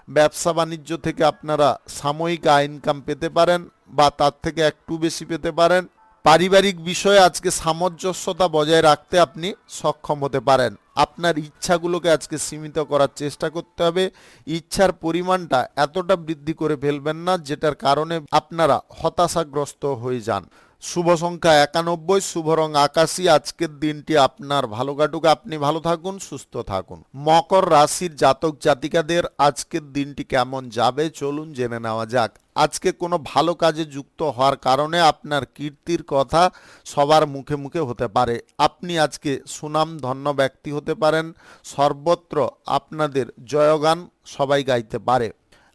ব্যবসা বাণিজ্য থেকে আপনারা সাময়িক আয় ইনকাম পেতে পারেন বা তার থেকে একটু বেশি পেতে পারেন। পারিবারিক বিষয়ে আজকে সামঞ্জস্যতা বজায় রাখতে আপনি সক্ষম হতে পারেন। আপনার ইচ্ছাগুলোকে আজকে সীমিত করার চেষ্টা করতে হবে। ইচ্ছার পরিমাণটা এতটা বৃদ্ধি করে ফেলবেন না যেটার কারণে আপনারা হতাশাগ্রস্ত হয়ে যান। শুভ সংখ্যা 91, শুভ রং আকাশী। আজকের দিনটি আপনার ভালো কাটুক, আপনি ভালো থাকুন, সুস্থ থাকুন। মকর রাশির জাতক জাতিকাদের আজকের দিনটি কেমন যাবে চলুন জেনে নেওয়া যাক। আজকে কোনো ভালো কাজে যুক্ত হওয়ার কারণে আপনার কীর্তির কথা সবার মুখে মুখে হতে পারে। আপনি আজকে সুনাম ধন্য ব্যক্তি হতে পারেন। সর্বত্র আপনাদের জয়গান সবাই গাইতে পারে।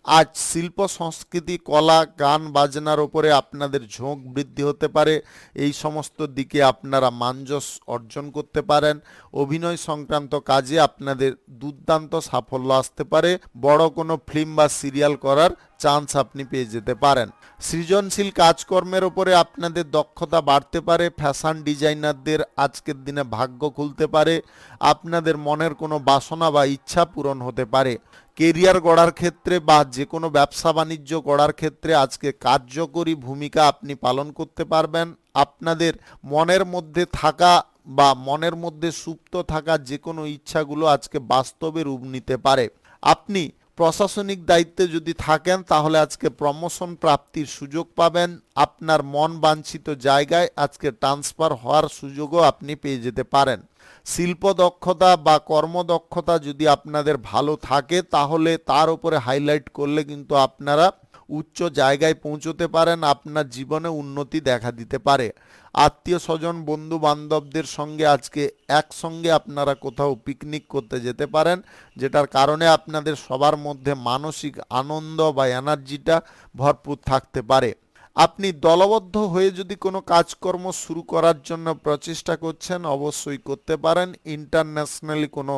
আজ শিল্প সংস্কৃতি, কলা, গান বাজনার ওপরে আপনাদের ঝোঁক বৃদ্ধি হতে পারে। এই সমস্ত দিকে আপনারা মানযশ অর্জন করতে পারেন। অভিনয় সংক্রান্ত কাজে আপনাদের দুর্দান্ত সাফল্য আসতে পারে। বড় কোনো ফিল্ম বা সিরিয়াল করার চান্স আপনি পেয়ে যেতে পারেন। সৃজনশীল কাজকর্মের ওপরে আপনাদের দক্ষতা বাড়তে পারে। ফ্যাশন ডিজাইনারদের আজকের দিনে ভাগ্য খুলতে পারে। আপনাদের মনের কোনো বাসনা বা ইচ্ছা পূরণ হতে পারে। কেরিয়ার গড়ার ক্ষেত্রে বা যে কোনো ব্যবসা বাণিজ্য গড়ার ক্ষেত্রে আজকে কার্যকরী ভূমিকা আপনি পালন করতে পারবেন। আপনাদের মনের মধ্যে থাকা বা মনের মধ্যে সুপ্ত থাকা যে কোনো ইচ্ছাগুলো আজকে বাস্তবে রূপ নিতে পারে। আপনি প্রশাসনিক দায়িত্বে যদি থাকেন তাহলে আজকে প্রমোশন প্রাপ্তির সুযোগ পাবেন। আপনার মন বাঞ্ছিত জায়গায় আজকে ট্রান্সফার হওয়ার সুযোগও আপনি পেয়ে যেতে পারেন। শিল্প দক্ষতা বা কর্মদক্ষতা যদি আপনাদের ভালো থাকে তাহলে তার উপরে হাইলাইট করলে কিন্তু আপনারা উচ্চ জায়গায় পৌঁছতে পারেন। আপনার জীবনে উন্নতি দেখা দিতে পারে। আত্মীয় স্বজন, বন্ধু বান্ধবদের সঙ্গে আজকে একসঙ্গে আপনারা কোথাও পিকনিক করতে যেতে পারেন, যেটার কারণে আপনাদের সবার মধ্যে মানসিক আনন্দ বা এনার্জিটা ভরপুর থাকতে পারে। আপনি দলবদ্ধ হয়ে যদি কোনো কাজকর্ম শুরু করার জন্য প্রচেষ্টা করছেন অবশ্যই করতে পারেন। ইন্টারন্যাশনালি কোনো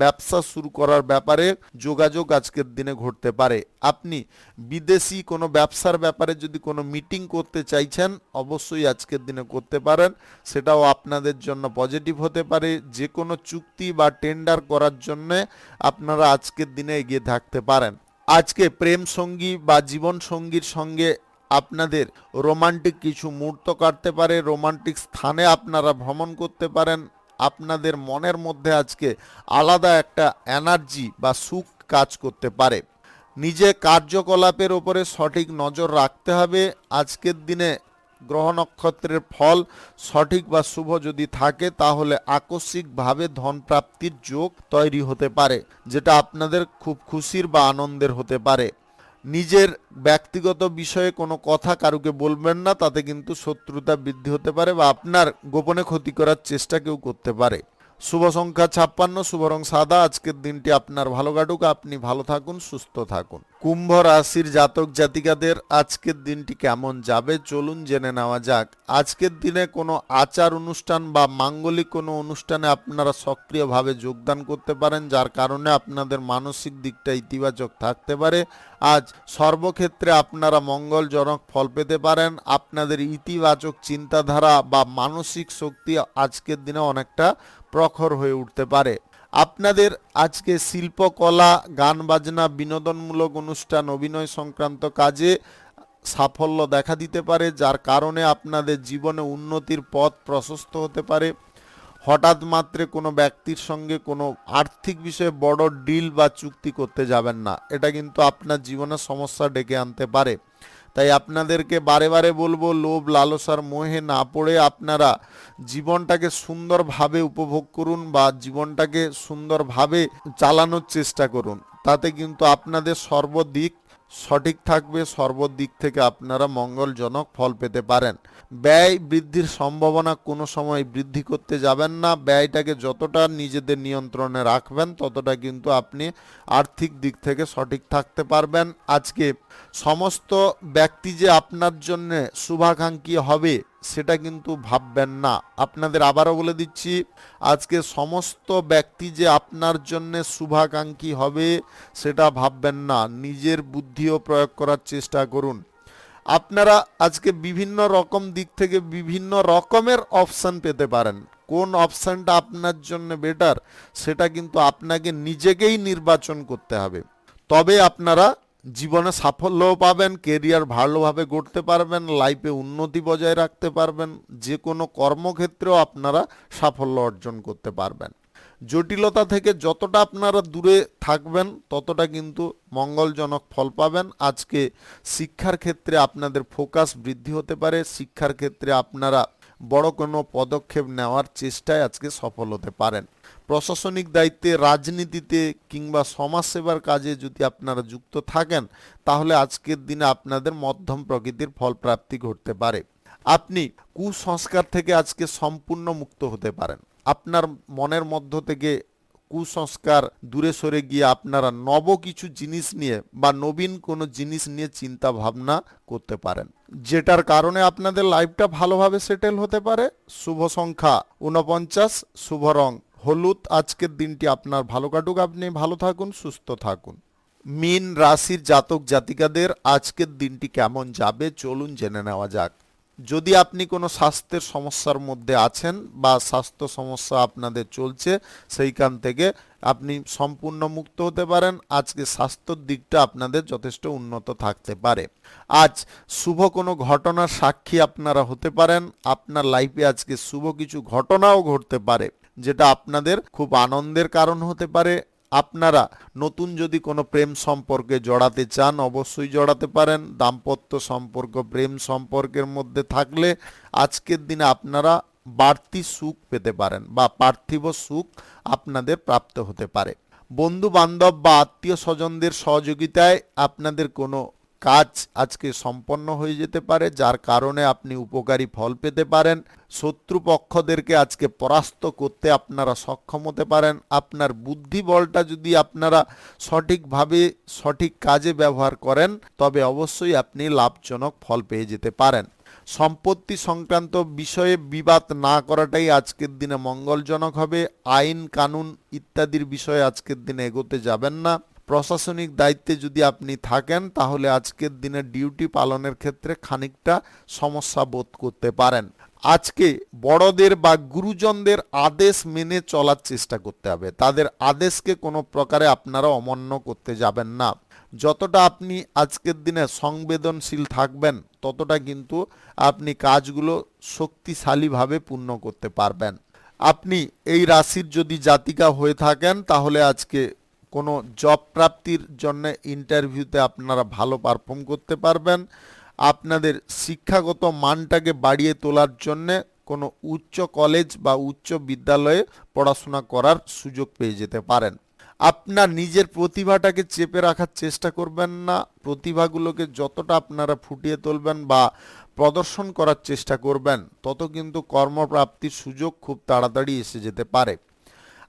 ব্যবসা শুরু করার ব্যাপারে যোগাযোগ আজকের দিনে ঘটতে পারে। আপনি বিদেশি কোনো ব্যবসার ব্যাপারে যদি কোনো মিটিং করতে চাইছেন অবশ্যই আজকের দিনে করতে পারেন, সেটাও আপনাদের জন্য পজিটিভ হতে পারে। যে কোনো চুক্তি বা টেন্ডার করার জন্য আপনারা আজকের দিনে এগিয়ে থাকতে পারেন। আজকে প্রেম সঙ্গী বা জীবন সঙ্গীর সঙ্গে আপনাদের রোমান্টিক কিছু মুহূর্ত কাটতে পারে। রোমান্টিক স্থানে আপনারা ভ্রমণ করতে পারেন। আপনাদের মনের মধ্যে আজকে আলাদা একটা এনার্জি বা সুখ কাজ করতে পারে। নিজে কার্যকলাপের ওপরে সঠিক নজর রাখতে হবে। আজকের দিনে গ্রহ নক্ষত্রের ফল সঠিক বা শুভ যদি থাকে তাহলে আকস্মিকভাবে ধন প্রাপ্তির যোগ তৈরি হতে পারে, যেটা আপনাদের খুব খুশির বা আনন্দের হতে পারে। নিজের ব্যক্তিগত বিষয়ে কোনো কথা কারুকে বলবেন না, তাতে কিন্তু শত্রুতা বৃদ্ধি হতে পারে বা আপনার গোপনে ক্ষতি করার চেষ্টা কেউ করতে পারে। শুভ সংখ্যা 56, শুভ রং সাদা। আজকের দিনটি আপনার ভালো কাটুক, আপনি ভালো থাকুন, সুস্থ থাকুন। কুম্ভ রাশির জাতক জাতিকাদের আজকের দিনটি কেমন যাবে চলুন জেনে নেওয়া যাক। আজকের দিনে কোনো আচার অনুষ্ঠান বা মাঙ্গলিক কোনো অনুষ্ঠানে আপনারা সক্রিয়ভাবে যোগদান করতে পারেন, যার কারণে আপনাদের মানসিক দিকটা ইতিবাচক থাকতে পারে। আজ সর্বক্ষেত্রে আপনারা মঙ্গলজনক ফল পেতে পারেন। আপনাদের ইতিবাচক চিন্তাধারা বা মানসিক শক্তি আজকের দিনে অনেকটা প্রখর হয়ে উঠতে পারে। আপনাদের আজকে শিল্পকলা, গান বাজনা, বিনোদনমূলক অনুষ্ঠান, অভিনয় সংক্রান্ত কাজে সাফল্য দেখা দিতে পারে, যার কারণে আপনাদের জীবনে উন্নতির পথ প্রশস্ত হতে পারে। হঠাৎ মাত্রে কোনো ব্যক্তির সঙ্গে কোনো আর্থিক বিষয়ে বড় ডিল বা চুক্তি করতে যাবেন না, এটা কিন্তু আপনার জীবনে সমস্যা ডেকে আনতে পারে। তাই আপনাদেরকে বারে বারে বলবো, লোভ লালসার মোহে না পড়ে আপনারা জীবনটাকে সুন্দরভাবে উপভোগ করুন বা জীবনটাকে সুন্দরভাবে চালানোর চেষ্টা করুন। তাতে কিন্তু আপনাদের সর্বদিক সঠিক থাকবে, সর্বদিক থেকে আপনারা মঙ্গলজনক ফল পেতে পারেন। ব্যয় বৃদ্ধির সম্ভাবনা কোনো সময় বৃদ্ধি করতে যাবেন না। ব্যয়টাকে যতটা নিজেদের নিয়ন্ত্রণে রাখবেন ততটা কিন্তু আপনি আর্থিক দিক থেকে সঠিক থাকতে পারবেন। আজকে সমস্ত ব্যক্তি যে আপনার জন্য শুভাকাঙ্ক্ষী হবে সেটা কিন্তু ভাববেন না। আপনাদের আবারও বলে দিচ্ছি, আজকে সমস্ত ব্যক্তি যে আপনার জন্য শুভাকাঙ্ক্ষী হবে সেটা ভাববেন না। নিজের বুদ্ধিও প্রয়োগ করার চেষ্টা করুন। আপনারা আজকে বিভিন্ন রকম দিক থেকে বিভিন্ন রকমের অপশান পেতে পারেন। কোন অপশানটা আপনার জন্য বেটার সেটা কিন্তু আপনাকে নিজেকেই নির্বাচন করতে হবে। তবে আপনারা জীবনে সাফল্যও পাবেন, কেরিয়ার ভালোভাবে গড়তে পারবেন, লাইফে উন্নতি বজায় রাখতে পারবেন, যে কোনো কর্মক্ষেত্রেও আপনারা সাফল্য অর্জন করতে পারবেন। জটিলতা থেকে যতটা আপনারা দূরে থাকবেন ততটা কিন্তু মঙ্গলজনক ফল পাবেন। আজকে শিক্ষার ক্ষেত্রে আপনাদের ফোকাস বৃদ্ধি হতে পারে। শিক্ষার ক্ষেত্রে আপনারা বড় কোনো পদক্ষেপ নেওয়ার চেষ্টায় আজকে সফল হতে পারেন। প্রশাসনিক দায়িত্বে, রাজনীতিতে কিংবা সমাজসেবার কাজে যদি আপনারা যুক্ত থাকেন তাহলে আজকের দিনে আপনাদের মধ্যম প্রকৃতির ফল প্রাপ্তি ঘটতে পারে। আপনি কুসংস্কার থেকে আজকে সম্পূর্ণ মুক্ত হতে পারেন। আপনার মনের মধ্য থেকে কুসংস্কার দূরে সরে গিয়ে আপনারা নব কিছু জিনিস নিয়ে বা নবীন কোনো জিনিস নিয়ে চিন্তা ভাবনা করতে পারেন, যেটার কারণে আপনাদের লাইফটা ভালোভাবে সেটেল হতে পারে। শুভ সংখ্যা 49, শুভ রং হলুদ। আজকের দিনটি আপনার ভালো কাটুক, আপনি ভালো থাকুন, সুস্থ থাকুন। মীন রাশির জাতক জাতিকাদের আজকের দিনটি কেমন যাবে চলুন জেনে নেওয়া যাক। যদি আপনি কোনো স্বাস্থ্যের সমস্যার মধ্যে আছেন বা স্বাস্থ্য সমস্যা আপনাদের চলছে, সেইখান থেকে আপনি সম্পূর্ণ মুক্ত হতে পারেন। আজকে স্বাস্থ্যের দিকটা আপনাদের যথেষ্ট উন্নত থাকতে পারে। আজ শুভ কোনো ঘটনার সাক্ষী আপনারা হতে পারেন। আপনার লাইফে আজকে শুভ কিছু ঘটনাও ঘটতে পারে যেটা আপনাদের খুব আনন্দের কারণ হতে পারে। আপনারা নতুন যদি কোনো প্রেম সম্পর্কে জড়াতে চান অবশ্যই জড়াতে পারেন। দাম্পত্য সম্পর্ক, প্রেম সম্পর্কের মধ্যে থাকলে আজকের দিনে আপনারা বাড়তি সুখ পেতে পারেন বা পার্থিব সুখ আপনাদের প্রাপ্ত হতে পারে। বন্ধু বান্ধব বা আত্মীয় স্বজনদের সহযোগিতায় আপনাদের কোনো কাজ আজকে সম্পন্ন হয়ে যেতে পারে, যার কারণে আপনি উপকারী ফল পেতে পারেন। শত্রুপক্ষদেরকে আজকে পরাস্ত করতে আপনারা সক্ষম হতে পারেন। আপনার বুদ্ধি বলটা যদি আপনারা সঠিকভাবে সঠিক কাজে ব্যবহার করেন তবে অবশ্যই আপনি লাভজনক ফল পেয়ে যেতে পারেন। সম্পত্তি সংক্রান্ত বিষয়ে বিবাদ না করাটাই আজকের দিনে মঙ্গলজনক হবে। আইন কানুন ইত্যাদির বিষয়ে আজকের দিনে এগোতে যাবেন না। প্রশাসনিক দায়িত্বে যদি আপনি থাকেন তাহলে আজকের দিনে ডিউটি পালনের ক্ষেত্রে খানিকটা সমস্যা বোধ করতে পারেন। আজকে বড়দের বা গুরুজনদের আদেশ মেনে চলার চেষ্টা করতে হবে। তাদের আদেশকে কোনো প্রকারে আপনারা অমান্য করতে যাবেন না। যতটা আপনি আজকের দিনে সংবেদনশীল থাকবেন ততটা কিন্তু আপনি কাজগুলো শক্তিশালীভাবে পূর্ণ করতে পারবেন। আপনি এই রাশির যদি জাতিকা হয়ে থাকেন তাহলে আজকে কোনো জব প্রাপ্তির জন্য ইন্টারভিউতে আপনারা ভালো পারফর্ম করতে পারবেন। আপনাদের শিক্ষাগত মানটাকে বাড়িয়ে তোলার জন্যে কোনো উচ্চ কলেজ বা উচ্চ বিদ্যালয়ে পড়াশোনা করার সুযোগ পেয়ে যেতে পারেন। আপনার নিজের প্রতিভাটাকে চেপে রাখার চেষ্টা করবেন না। প্রতিভাগুলোকে যতটা আপনারা ফুটিয়ে তুলবেন বা প্রদর্শন করার চেষ্টা করবেন তত কিন্তু কর্মপ্রাপ্তির সুযোগ খুব তাড়াতাড়ি এসে যেতে পারে।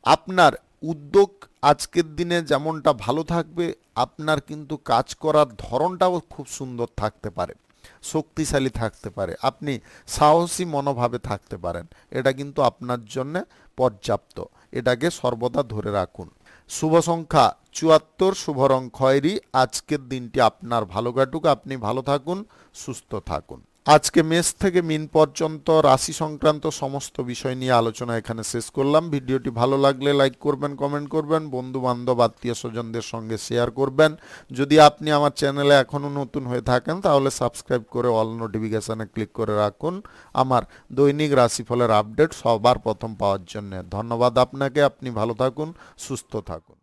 আপনার উদ্যোগ আজকের দিনে যেমনটা ভালো থাকবে, আপনার কিন্তু কাজ করার ধরনটাও খুব সুন্দর থাকতে পারে, শক্তিশালী থাকতে পারে, আপনি সাহসী মনোভাবে থাকতে পারেন। এটা কিন্তু আপনার জন্য পর্যাপ্ত, এটাকে সর্বদা ধরে রাখুন। শুভ সংখ্যা 74, শুভ রং খয়েরি। আজকের দিনটি আপনার ভালো কাটুক, আপনি ভালো থাকুন, সুস্থ থাকুন। আজকে মেষ থেকে মিন পর্যন্ত রাশি সংক্রান্ত সমস্ত বিষয় নিয়ে আলোচনা এখানে শেষ করলাম। ভিডিওটি ভালো লাগলে লাইক করবেন, কমেন্ট করবেন, বন্ধু বান্ধব আত্মীয় স্বজনদের সঙ্গে শেয়ার করবেন। যদি আপনি আমার চ্যানেলে এখনও নতুন হয়ে থাকেন তাহলে সাবস্ক্রাইব করে অল নোটিফিকেশানে ক্লিক করে রাখুন আমার দৈনিক রাশিফলের আপডেট সবার প্রথম পাওয়ার জন্য। ধন্যবাদ আপনাকে, আপনি ভালো থাকুন, সুস্থ থাকুন।